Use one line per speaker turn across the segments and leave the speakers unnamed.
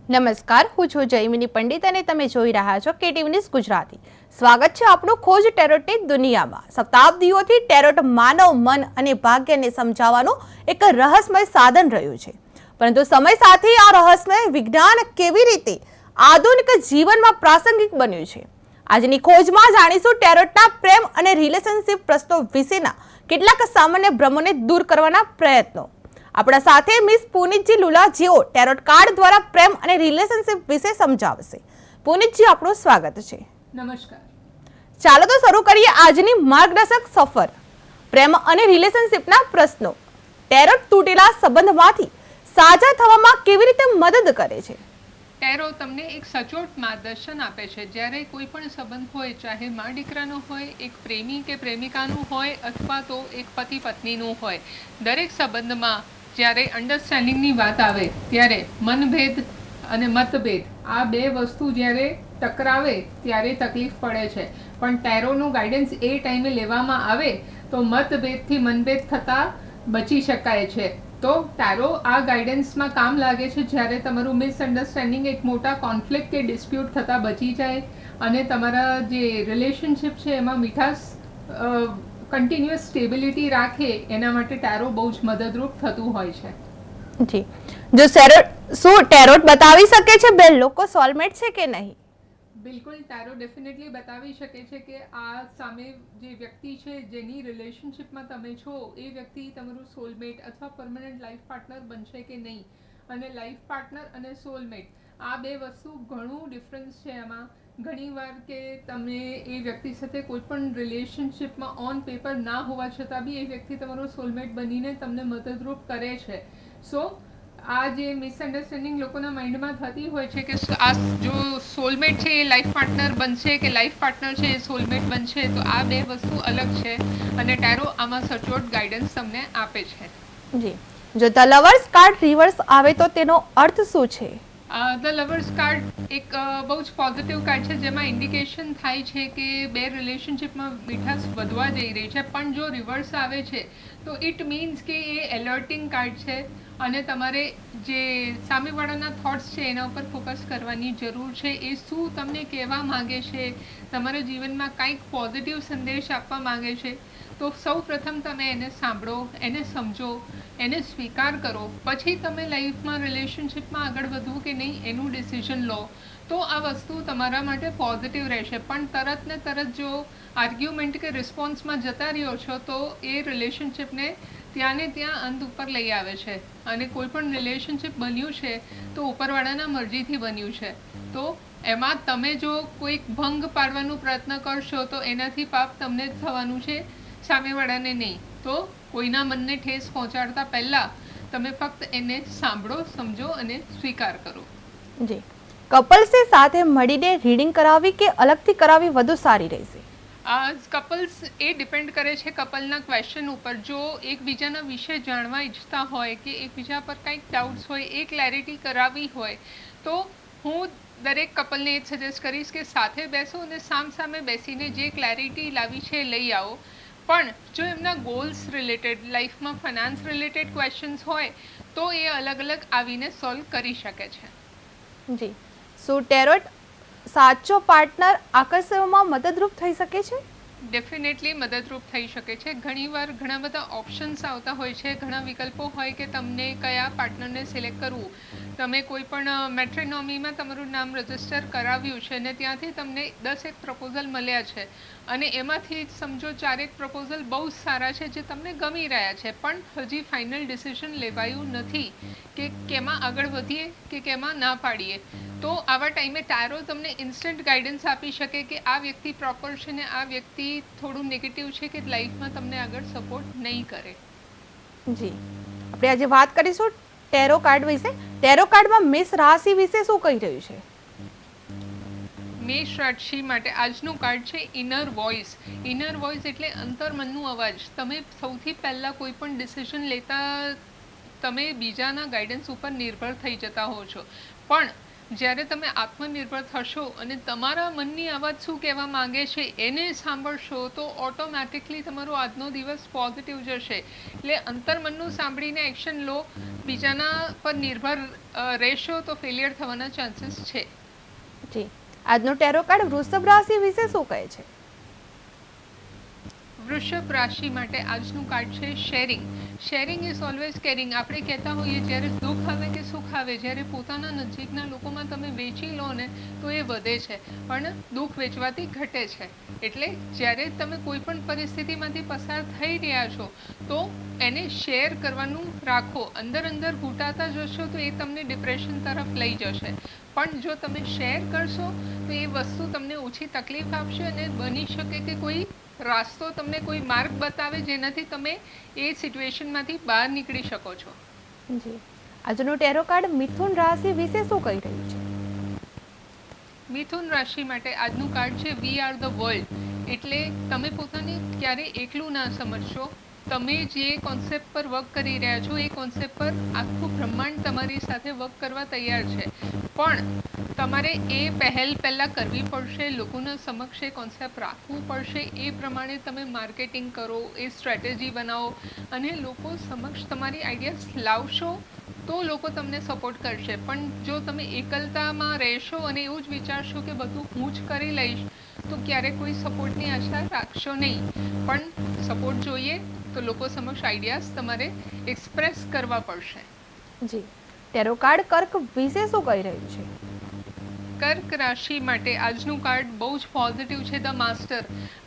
નમસ્કાર, હું છું જયમિની પંડિત અને તમે જોઈ રહ્યા છો કેટીવી ન્યૂઝ ગુજરાતી. સ્વાગત છે આપનું ખોજ ટેરોટની દુનિયામાં. શતાબ્દીઓથી ટેરોટ માનવ મન અને ભાગ્યને સમજાવવાનું એક રહસ્યમય સાધન રહ્યું છે. પરંતુ સમય સાથે આ રહસ્યમય વિજ્ઞાન કેવી રીતે આધુનિક જીવનમાં પ્રાસંગિક બન્યું છે. આજની ખોજમાં જાણીશું ટેરોટના પ્રેમ અને રિલેશનશિપ પ્રશ્નો વિશેના કેટલાક સામાન્ય ભ્રમોને દૂર કરવાના પ્રયત્નો. આપણા સાથે મિસ પુનિતજી લુલા જેઓ ટેરોટ કાર્ડ દ્વારા પ્રેમ અને રિલેશનશિપ વિશે સમજાવશે. પુનિતજી, આપનું સ્વાગત છે.
નમસ્કાર.
ચાલો તો શરૂ કરીએ આજની માર્ગદર્શક સફર. પ્રેમ અને રિલેશનશિપના પ્રશ્નો. ટેરોટ તૂટેલા સંબંધમાંથી સાજા થવામાં કેવી રીતે મદદ કરે છે?
ટેરો તમને એક સચોટ માર્ગદર્શન આપે છે. જ્યારે કોઈ પણ સંબંધ હોય, ચાહે મા દીકરાનો હોય, એક પ્રેમી કે પ્રેમિકાનું હોય અથવા તો એક પતિ પત્નીનું હોય, દરેક સંબંધમાં જ્યારે અન્ડરસ્ટેન્ડિંગની વાત આવે ત્યારે મનભેદ અને મતભેદ આ બે વસ્તુ જ્યારે ટકરાવે ત્યારે તકલીફ પડે છે. પણ ટેરોનું ગાઈડન્સ એ ટાઈમે લેવામાં આવે તો મતભેદથી મનભેદ થતાં બચી શકાય છે. તો ટેરો આ ગાઈડન્સમાં કામ લાગે છે જ્યારે તમારું મિસઅન્ડરસ્ટેન્ડિંગ એક મોટા કોન્ફ્લિક્ટ કે ડિસ્પ્યુટ થતાં બચી જાય અને તમારા જે રિલેશનશિપ છે એમાં મીઠાશ કન્ટિન્યુઅસ સ્ટેબિલિટી રાખે એના માટે ટેરો બહુ જ મદદરૂપ થતું હોય છે.
જી, જો શું ટેરોટ બતાવી શકે છે બે લોકો સોલમેટ છે કે નહીં?
બિલકુલ, ટેરો ડેફિનેટલી બતાવી શકે છે કે આ સામે જે વ્યક્તિ છે જેની રિલેશનશિપમાં તમે છો એ વ્યક્તિ તમારું સોલમેટ અથવા પરમનન્ટ લાઈફ પાર્ટનર બનશે કે નહીં. અને લાઈફ પાર્ટનર અને સોલમેટ આ બે વસ્તુ ઘણું ડિફરન્સ છે એમાં. ઘણીવાર કે તમે એ વ્યક્તિ સાથે કોઈ પણ રિલેશનશિપમાં ઓન પેપર ના હોવા છતાં બી એ વ્યક્તિ તમારો સોલમેટ બનીને તમને મદદરૂપ કરે છે. સો આ જે મિસઅન્ડરસ્ટેન્ડિંગ લોકોના માઇન્ડમાં થતી હોય છે કે આ જો સોલમેટ છે એ લાઈફ પાર્ટનર બનશે કે લાઈફ પાર્ટનર છે એ સોલમેટ બનશે, તો આ બે વસ્તુ અલગ છે અને ટેરો આમાં સચોટ ગાઈડન્સ તમને આપે છે.
જી, જો ધ લવર્સ કાર્ડ રિવર્સ આવે તો તેનો અર્થ શું છે?
ધ લવર્સ કાર્ડ એક બહુ જ પોઝિટિવ કાર્ડ છે જેમાં ઇન્ડિકેશન થાય છે કે બે રિલેશનશિપમાં મીઠાશ વધવા જઈ રહી છે. પણ જો રિવર્સ આવે છે તો ઇટ મીન્સ કે એ એલર્ટિંગ કાર્ડ છે અને તમારે જે સામેવાળાના થોટ્સ છે એના ઉપર ફોકસ કરવાની જરૂર છે. એ શું તમને કહેવા માગે છે, તમારા જીવનમાં કંઈક પોઝિટિવ સંદેશ આપવા માગે છે, તો સૌ પ્રથમ તમે એને સાંભળો, એને સમજો, એને સ્વીકાર કરો. પછી તમે લાઈફમાં રિલેશનશિપમાં આગળ વધવું કે નહીં એનું ડિસિઝન લો. તો આ વસ્તુ તમારા માટે પોઝિટિવ રહેશે. પણ તરત ને તરત જો આર્ગ્યુમેન્ટ કે રિસ્પોન્સમાં જતા રહ્યો છો તો એ રિલેશનશિપને ત્યાં ને ત્યાં અંત ઉપર લઈ આવે છે. અને કોઈ પણ રિલેશનશિપ બન્યું છે તો ઉપરવાળાના મરજીથી બન્યું છે. તો એમાં તમે જો કોઈક ભંગ પાડવાનો પ્રયત્ન કરશો તો એનાથી પાપ તમને જ થવાનું છે, સામેવાળાને નહીં. તો કોઈના મનને ઠેસ પહોંચાડતા પહેલાં તમે ફક્ત એને સાંભળો, સમજો અને સ્વીકાર કરો.
જી, કપલ્સે સાથે મળીને રીડિંગ કરાવવી કે અલગથી કરાવવી વધુ સારી રહેશે?
કપલ્સ એ ડિપેન્ડ કરે છે કપલના ક્વેશ્ચન ઉપર. જો એકબીજાના વિશે જાણવા ઈચ્છતા હોય કે એકબીજા પર કંઈક ડાઉટ્સ હોય, એ ક્લેરિટી કરાવવી હોય તો હું દરેક કપલને એ જ સજેસ્ટ કરીશ કે સાથે બેસો અને સામસામે બેસીને જે ક્લેરિટી લાવી છે લઈ આવો. પણ જો એમના ગોલ્સ રિલેટેડ, લાઈફમાં ફાઇનાન્સ રિલેટેડ ક્વેશ્ચન્સ હોય તો એ અલગ અલગ આવીને સોલ્વ કરી શકે છે.
જી, શું ટેરોટ સાચો પાર્ટનર આકર્ષવામાં મદદરૂપ થઈ શકે છે?
ડેફિનેટલી મદદરૂપ થઈ શકે છે. ઘણીવાર ઘણા બધા ઓપ્શન્સ આવતા હોય છે, ઘણા વિકલ્પો હોય કે તમને કયા પાર્ટનરને સિલેક્ટ કરવું. તમે કોઈ પણ મેટ્રિનોમીમાં તમારું નામ રજિસ્ટર કરાવ્યું છે અને ત્યાંથી તમને 10 પ્રપોઝલ મળ્યા છે અને એમાંથી સમજો 4 પ્રપોઝલ બહુ જ સારા છે જે તમને ગમી રહ્યા છે, પણ હજી ફાઇનલ ડિસિઝન લેવાયું નથી કે કેમાં આગળ વધીએ કે કેમાં ના પાડીએ. તો આવા ટાઈમે ટેરો તમને ઇન્સ્ટન્ટ ગાઈડન્સ આપી શકે કે આ વ્યક્તિ પ્રોપર છે ને આ વ્યક્તિ થોડું નેગેટિવ છે કે લાઈફમાં તમને આગળ સપોર્ટ નહીં કરે.
જી, આપણે આજે વાત કરીશું ટેરો કાર્ડ વિશે. ટેરો કાર્ડમાં મેષ રાશિ વિશે શું કહી રહ્યું છે?
મેષ રાશિ માટે આજનું કાર્ડ છે ઇનર વોઇસ. ઇનર વોઇસ એટલે અંતર્મનનું અવાજ. તમે સૌથી પહેલાં કોઈ પણ ડિસિઝન લેતા તમે બીજાના ગાઈડન્સ ઉપર નિર્ભર થઈ જતા હો છો, પણ જ્યારે તમે આત્મનિર્ભર થશો અને તમારા મનની અવાજ શું કહેવા માંગે છે એને સાંભળશો તો ઓટોમેટિકલી તમારો આજનો દિવસ પોઝિટિવ જશે. એટલે અંતર્મનનું સાંભળીને એક્શન લો, બીજાના પર નિર્ભર રહેશો તો ફેલિયર થવાના ચાન્સીસ છે.
જી, આજનો ટેરો કાર્ડ વૃષભ રાશિ વિશે શું કહે છે?
વૃષભ રાશિ માટે આજનું કાર્ડ છે sharing. Sharing is always caring. આપણે કહેતા હોઈએ જ્યારે દુઃખ આવે કે સુખ આવે, જ્યારે પોતાના નજીકના લોકોમાં તમે વેચી લો ને તો એ વધે છે, પણ દુઃખ વેચવાથી ઘટે છે. એટલે જ્યારે તમે કોઈ પણ પરિસ્થિતિમાંથી પસાર થઈ રહ્યા છો તો એને શેર કરવાનું રાખો. અંદર ઘૂંટાતા જશો તો એ તમને ડિપ્રેશન તરફ લઈ જશે. પણ જો તમે શેર કરશો તો એ વસ્તુ તમને ઓછી તકલીફ આપશે અને બની શકે કે કોઈ રાસ્તો તમને કોઈ માર્ગ બતાવે જેનાથી તમે એ સિચ્યુએશનમાંથી બહાર નીકળી શકો છો.
જી, આજનો ટેરો કાર્ડ મિથુન રાશિ વિશે શું કહી રહ્યું છે?
મિથુન રાશિ માટે આજનું કાર્ડ છે વી આર ધ વર્લ્ડ. એટલે તમે પોતાને ક્યારે એકલું ના સમજશો. તમે જે કોન્સેપ્ટ પર વર્ક કરી રહ્યા છો એ કોન્સેપ્ટ પર આખું બ્રહ્માંડ તમારી સાથે વર્ક કરવા તૈયાર છે. પણ તમારે એ પહેલાં કરવી પડશે, લોકોના સમક્ષ એ કોન્સેપ્ટ રાખવું પડશે. એ પ્રમાણે તમે માર્કેટિંગ કરો, એ સ્ટ્રેટેજી બનાવો અને લોકો સમક્ષ તમારી આઈડિયાઝ લાવશો તો લોકો તમને સપોર્ટ કરશે. પણ જો તમે એકલતામાં રહેશો અને એવું જ વિચારશો કે બધું હું જ કરી લઈશ તો ક્યારેક કોઈ સપોર્ટની આશા રાખશો નહીં. પણ સપોર્ટ જોઈએ તો લોકો સમક્ષ આઈડિયાઝ તમારે એક્સપ્રેસ કરવા પડશે.
જી, ટેરો કાર્ડ કર્ક વિશે શું કહી રહ્યું છે?
કર્ક રાશિ માટે આજનું કાર્ડ બહુ જ પોઝિટિવ છે, ધ માસ્ટર.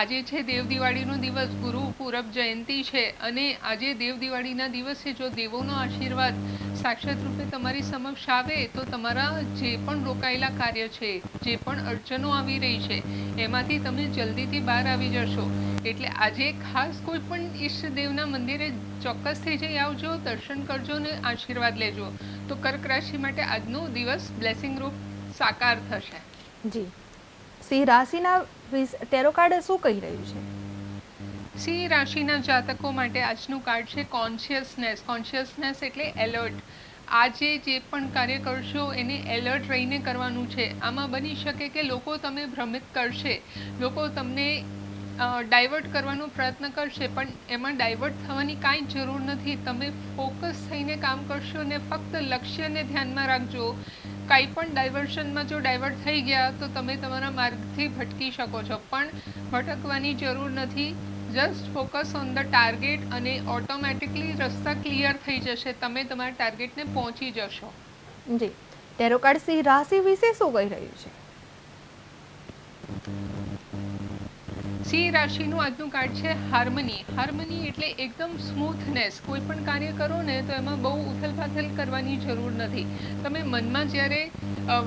આજે છે દેવ દિવાળીનો દિવસ, ગુરુ પૂરબ જયંતિ છે અને આજે દેવ દિવાળીના દિવસે જો દેવોનો આશીર્વાદ સાક્ષાત રૂપે તમારી સમક્ષ આવે તો તમારા જે પણ રોકાયેલા કાર્ય છે, જે પણ અડચણો આવી રહી છે એમાંથી તમે જલ્દીથી બહાર આવી જશો. એટલે આજે ખાસ કોઈ પણ ઈષ્ટદેવના મંદિરે ચોક્કસથી જઈ આવજો, દર્શન કરજો અને આશીર્વાદ લેજો તો કર્ક રાશિ માટે આજનો દિવસ બ્લેસિંગ રૂપ સાકાર થશે.
જી, સિંહ રાશિના ટેરો કાર્ડ શું કહી રહ્યું છે?
સિંહ રાશિના જાતકો માટે આજનું કાર્ડ છે કોન્શિયસનેસ. કોન્શિયસનેસ એટલે એલર્ટ. આજે જે પણ કાર્ય કરશો એને એલર્ટ રહીને કરવાનું છે. આમાં બની શકે કે લોકો તમે ભ્રમિત કરશે, લોકો તમને ડાયવર્ટ કરવાનો પ્રયત્ન કરશે, પણ એમાં ડાયવર્ટ થવાની કાંઈ જરૂર નથી. તમે ફોકસ થઈને કામ કરશો ને ફક્ત લક્ષ્યને ધ્યાનમાં રાખજો. કાંઈ પણ ડાયવર્શનમાં જો ડાયવર્ટ થઈ ગયા તો તમે તમારા માર્ગથી ભટકી શકો છો, પણ ભટકવાની જરૂર નથી. Just focus on the target અને ઓટોમેટિકલી રસ્તા ક્લિયર થઈ જશે. તમે તમારા ટાર્ગેટને પહોંચી જશો.
જી, ટેરો કાર્ડ સિંહ રાશિ વિશે શું કહી રહ્યું છે?
સિંહ રાશિનું આજનું કાર્ડ છે હાર્મની. હાર્મની એટલે એકદમ સ્મૂથનેસ. કોઈ પણ કાર્ય કરો ને તો એમાં બહુ ઉથલપાથલ કરવાની જરૂર નથી. તમે મનમાં જ્યારે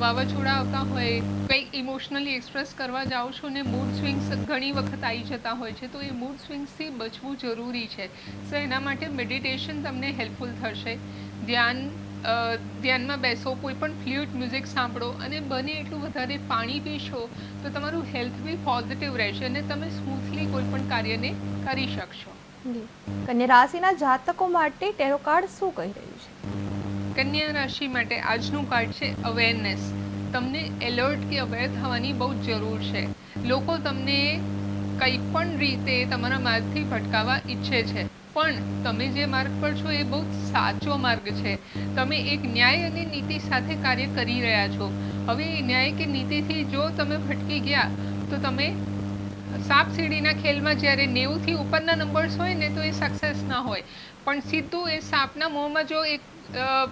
વાવાઝોડા આવતા હોય, કંઈક ઇમોશનલી એક્સપ્રેસ કરવા જાઓ છો ને મૂડ સ્વિંગ્સ ઘણી વખત આવી જતા હોય છે તો એ મૂડ સ્વિંગ્સથી બચવું જરૂરી છે. સો એના માટે મેડિટેશન તમને હેલ્પફુલ થશે. ધ્યાનમાં બેસો, કોઈ પણ ફ્લ્યુટ મ્યુઝિક સાંભળો અને બને એટલું વધારે પાણી પીશો તો તમારું હેલ્થ બી પોઝિટિવ રહેશે અને તમે સ્મૂથલી કોઈ પણ કાર્યને કરી શકશો.
કન્યા રાશિના જાતકો માટે ટેરો કાર્ડ શું કહી રહ્યું છે?
કન્યા રાશિ માટે આજનું કાર્ડ છે અવેરનેસ. તમને એલર્ટ કે અવેર થવાની બહુ જ જરૂર છે. લોકો તમને કંઈ પણ રીતે તમારા માર્ગથી ભટકાવવા ઈચ્છે છે, પણ તમે જે માર્ગ પર છો એ બહુ સાચો માર્ગ છે. તમે એક ન્યાય અને નીતિ સાથે કાર્ય કરી રહ્યા છો. હવે એ ન્યાય કે નીતિથી જો તમે ભટકી ગયા તો તમે સાપ સીડીના ખેલમાં જ્યારે 90થી ઉપરના નંબર્સ હોય ને તો એ સક્સેસ ના હોય, પણ સીધું એ સાપના મોંમાં જો એક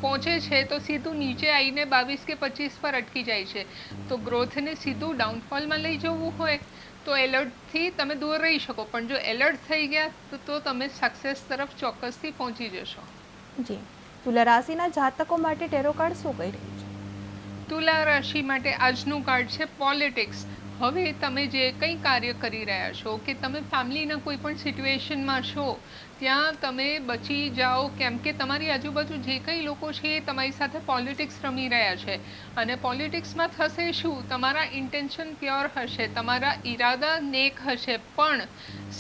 પહોંચે છે તો સીધું નીચે આવીને 22 કે 25 પર અટકી જાય છે. તો ગ્રોથને સીધું ડાઉનફોલમાં લઈ જવું હોય તો એલર્ટથી તમે દૂર રહી શકો, પણ જો એલર્ટ થઈ ગયા તો તમે સક્સેસ તરફ ચોક્કસથી પહોંચી જશો.
જી, તુલા રાશિના જાતકો માટે ટેરો કાર્ડ શું કહી રહ્યું છે?
તુલા રાશિ માટે આજનું કાર્ડ છે પોલિટિક્સ. હવે તમે જે કંઈ કાર્ય કરી રહ્યા છો કે તમે ફેમિલીના કોઈ પણ સિચ્યુએશનમાં છો ત્યાં તમે બચી જાઓ, કેમ કે તમારી આજુબાજુ જે કંઈ લોકો છે એ તમારી સાથે પોલિટિક્સ રમી રહ્યા છે. અને પોલિટિક્સમાં થશે શું, તમારા ઇન્ટેન્શન પ્યોર હશે, તમારા ઈરાદા નેક હશે, પણ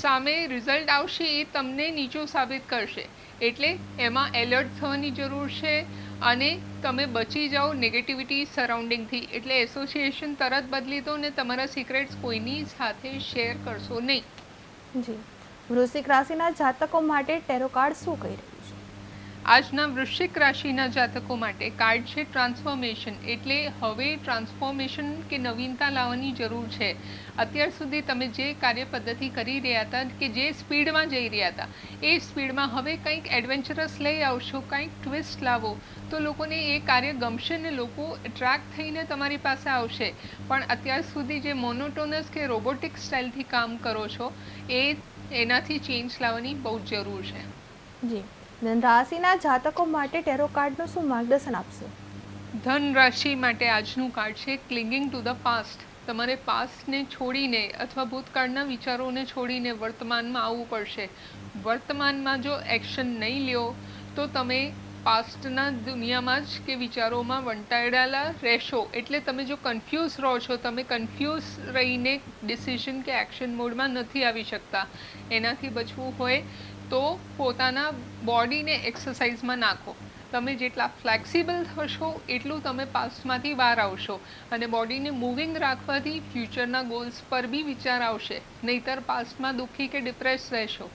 સામે રિઝલ્ટ આવશે એ તમને નીચું સાબિત કરશે. એટલે એમાં એલર્ટ થવાની જરૂર છે. અને તમે બચી જાઓ નેગેટિવિટી સરાઉન્ડિંગથી. એટલે એસોસિએશન તરત બદલી દો ને તમારા સિક્રેટ્સ કોઈની સાથે શેર કરશો નહીં.
જી, વૃશ્ચિક રાશિના જાતકો માટે ટેરો કાર્ડ શું કહી રહ્યું છે?
આજના વૃશ્ચિક રાશિના જાતકો માટે કાર્ડ છે ટ્રાન્સફોર્મેશન. એટલે હવે ટ્રાન્સફોર્મેશન કે નવીનતા લાવવાની જરૂર છે. અત્યાર સુધી તમે જે કાર્ય પદ્ધતિ કરી રહ્યા હતા કે જે સ્પીડમાં જઈ રહ્યા હતા એ સ્પીડમાં હવે કંઈક એડવેન્ચરસ લઈ આવશો, કંઈક ટ્વિસ્ટ લાવો તો લોકોને એ કાર્ય ગમશે ને લોકો એટ્રેક્ટ થઈને તમારી પાસે આવશે. પણ અત્યાર સુધી જે મોનોટોનસ કે રોબોટિક સ્ટાઇલથી કામ કરો છો એનાથી ચેન્જ લાવવાની બહુ જ જરૂર છે.
જી, ધન રાશિના જાતકો માટે ટેરો કાર્ડનું શું માર્ગદર્શન આપશો?
ધન રાશિ માટે આજનું કાર્ડ છે ક્લિંગિંગ ટુ ધ પાસ્ટ. તમારે પાસ્ટને છોડીને અથવા ભૂતકાળના વિચારોને છોડીને વર્તમાનમાં આવવું પડશે. વર્તમાનમાં જો એક્શન નહીં લ્યો તો તમે પાસ્ટના દુનિયામાં જ કે વિચારોમાં વંટાયેલા રહેશો. એટલે તમે જો કન્ફ્યુઝ રહો છો, તમે કન્ફ્યુઝ રહીને ડિસિઝન કે એક્શન મોડમાં નથી આવી શકતા. એનાથી બચવું હોય તો પોતાના બોડીને એક્સરસાઇઝમાં નાખો. તમે જેટલા ફ્લેક્સિબલ થશો એટલું તમે પાસ્ટમાંથી બહાર આવશો અને બોડીને મૂવિંગ રાખવાથી ફ્યુચરના ગોલ્સ પર બી વિચાર આવશે. નહીતર પાસ્ટમાં દુઃખી કે ડિપ્રેસ રહેશો.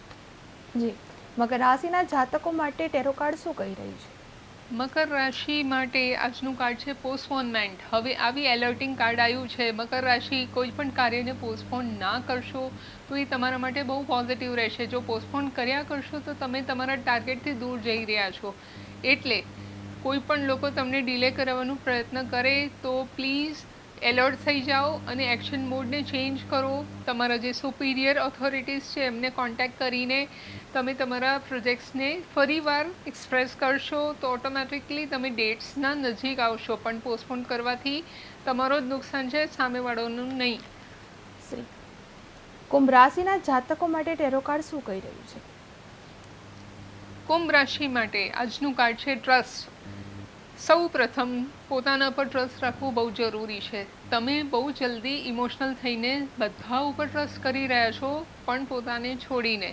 જી, મકર રાશિના જાતકો માટે ટેરો કાર્ડ શું કહી રહ્યું છે?
મકર રાશિ માટે આજનું કાર્ડ છે પોસ્ટપોનમેન્ટ. હવે આવી એલર્ટિંગ કાર્ડ આવ્યું છે. મકર રાશિ કોઈ પણ કાર્યને પોસ્ટપોન ના કરશો તો એ તમારા માટે બહુ પોઝિટિવ રહેશે. જો પોસ્ટપોન કર્યા કરશો તો તમે તમારા ટાર્ગેટથી દૂર જઈ રહ્યા છો. એટલે કોઈ પણ લોકો તમને ડિલે કરાવવાનો પ્રયત્ન કરે તો પ્લીઝ એલર્ટ થઈ જાઓ અને એક્શન મોડને ચેન્જ કરો. તમારા જે સુપિરિયર ઓથોરિટીઝ છે એમને કોન્ટેક્ટ કરીને તમે તમારા પ્રોજેક્ટ્સને ફરીવાર એક્સપ્રેસ કરશો તો ઓટોમેટિકલી તમે ડેટ્સના નજીક આવશો. પણ પોસ્ટપોન કરવાથી તમારો જ નુકસાન છે, સામેવાળાનું નહીં.
શ્રી કુંભ રાશિના જાતકો માટે ટેરો કાર્ડ શું કહી રહ્યું છે?
કુંભ રાશિ માટે આજનું કાર્ડ છે ટ્રસ્ટ. સૌ પ્રથમ પોતાના પર ટ્રસ્ટ રાખવું બહુ જરૂરી છે. તમે બહુ જલ્દી ઇમોશનલ થઈને બધા ઉપર ટ્રસ્ટ કરી રહ્યા છો પણ પોતાને છોડીને.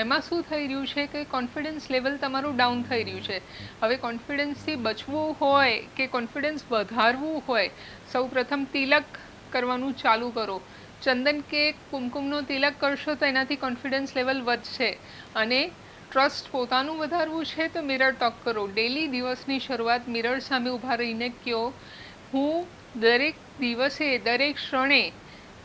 એમાં શું થઈ રહ્યું છે કે કોન્ફિડન્સ લેવલ તમારું ડાઉન થઈ રહ્યું છે. હવે કોન્ફિડન્સથી બચવું હોય કે કોન્ફિડન્સ વધારવું હોય, સૌ પ્રથમ તિલક કરવાનું ચાલુ કરો. ચંદન કે કુમકુમનો તિલક કરશો તો એનાથી કોન્ફિડન્સ લેવલ વધશે. અને ટ્રસ્ટ પોતાનું વધારવું છે તો મિરર ટોક કરો. ડેલી દિવસની શરૂઆત મિરર સામે ઊભા રહીને કહો, હું દરેક દિવસે દરેક ક્ષણે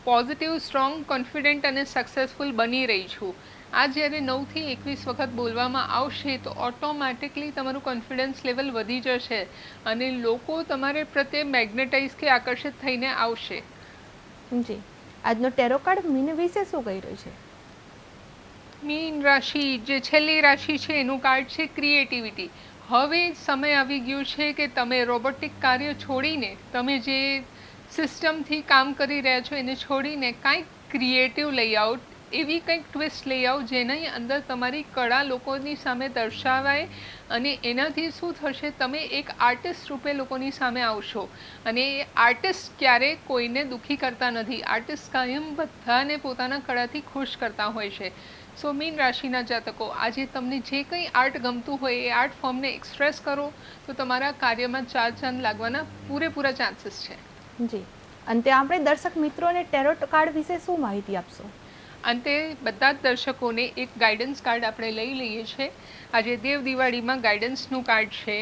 પોઝિટિવ, સ્ટ્રોંગ, કોન્ફિડન્ટ અને સક્સેસફુલ બની રહી છું. આ જ્યારે 9 થી 21 વખત બોલવામાં આવશે તો ઓટોમેટિકલી તમારું કોન્ફિડન્સ લેવલ વધી જશે અને લોકો તમારે પ્રત્યે મેગ્નેટાઇઝ કે આકર્ષિત થઈને આવશે.
જી, આજનો ટેરો કાર્ડ મીન વિશે શું કહી રહ્યું છે?
મીન રાશિ જે છેલ્લી રાશિ છે એનું કાર્ડ છે ક્રિએટિવિટી. હવે સમય આવી ગયો છે કે તમે રોબોટિક કાર્ય છોડીને, તમે જે સિસ્ટમથી કામ કરી રહ્યા છો એને છોડીને કાંઈક ક્રિએટિવ લઈ આવો. એવી કંઈક ટ્વિસ્ટ લઈ આવો જેની અંદર તમારી કળા લોકોની સામે દર્શાવાય અને એનાથી શું થશે, તમે એક આર્ટિસ્ટ રૂપે લોકોની સામે આવશો. અને એ આર્ટિસ્ટ ક્યારેય કોઈને દુઃખી કરતા નથી. આર્ટિસ્ટ કાયમ બધાને પોતાના કળાથી ખુશ કરતા હોય છે. સો મીન રાશિના જાતકો, આજે તમને જે કંઈ આર્ટ ગમતું હોય એ આર્ટ ફોર્મને એક્સપ્રેસ કરો તો તમારા કાર્યમાં ચાર ચાંદ લાગવાના પૂરેપૂરા ચાન્સીસ છે.
જી, અંતે આપણે દર્શક મિત્રોને ટેરોટ કાર્ડ વિશે શું માહિતી આપશો?
અંતે બધા જ દર્શકોને એક ગાઈડન્સ કાર્ડ આપણે લઈ લઈએ છીએ. આજે દેવ દિવાળીમાં ગાઈડન્સનું કાર્ડ છે.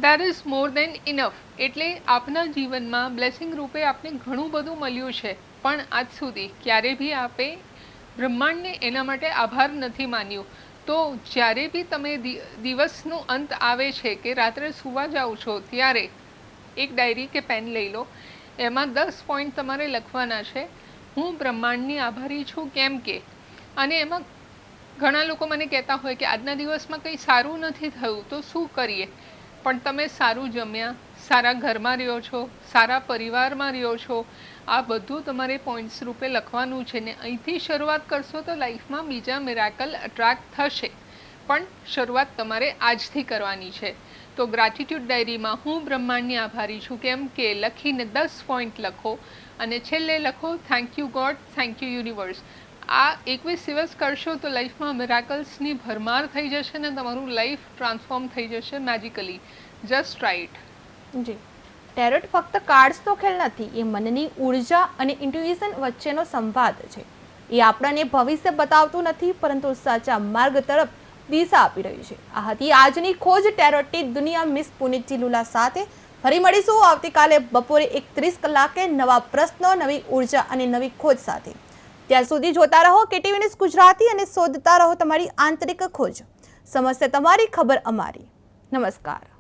There is more then enough. એટલે આપના જીવનમાં બ્લેસિંગ રૂપે આપને ઘણું બધું મળ્યું છે પણ આજ સુધી ક્યારે બી આપે બ્રહ્માંડને એના માટે આભાર નથી માન્યું. તો જ્યારે બી તમે દિવસનો અંત આવે છે કે રાત્રે સૂવા જાઓ છો ત્યારે એક ડાયરી કે પેન લઈ લો. એમાં 10 પોઈન્ટ તમારે લખવાના છે. હું બ્રહ્માંડની આભારી છું કેમ કે, અને એમાં ઘણા લોકો મને કહેતા હોય કે આજના દિવસમાં કંઈ સારું નથી થયું તો શું કરીએ. પણ તમે સારું જમ્યા, સારા ઘરમાં રહ્યો છો, સારા પરિવારમાં રહ્યો છો, આ બધું તમારે પોઈન્ટ્સ રૂપે લખવાનું છે. ને અહીંથી શરૂઆત કરશો તો લાઈફમાં બીજા મિરાકલ અટ્રેક્ટ થશે. પણ શરૂઆત તમારે આજથી કરવાની છે. તો ગ્રેટિટ્યૂડ ડાયરીમાં હું બ્રહ્માંડની આભારી છું કેમ કે લખીને 10 પોઈન્ટ લખો અને છેલ્લે લખો thank you God, thank you universe. આ 21 દિવસ કરશો તો લાઈફમાં મિરાકલ્સની ભરમાર થઈ જશે ને તમારું લાઈફ ટ્રાન્સફોર્મ થઈ જશે મેજિકલી. Just try it.
જી, ટેરોટ ફક્ત કાર્ડ્સનો ખેલ નથી, એ મનની ઉર્જા અને ઇન્ટ્યુઇશન વચ્ચેનો સંવાદ છે. એ આપણને ભવિષ્ય બતાવતું નથી, પરંતુ સાચા માર્ગ તરફ દિશા આપી રહ્યું છે. આ હતી આજની ખોજ ટેરોટની દુનિયા મિસ પુનીત ચિલુલા સાથે. ફરી મળીશું આવતીકાલે બપોરે 1:30 કલાકે નવા પ્રશ્નો, નવી ઉર્જા અને નવી ખોજ સાથે. ત્યાં સુધી જોતા રહો કેટીવી ન્યૂઝ ગુજરાતી અને શોધતા રહો તમારી આંતરિક ખોજ. સમસ્યા તમારી, ખબર અમારી. નમસ્કાર.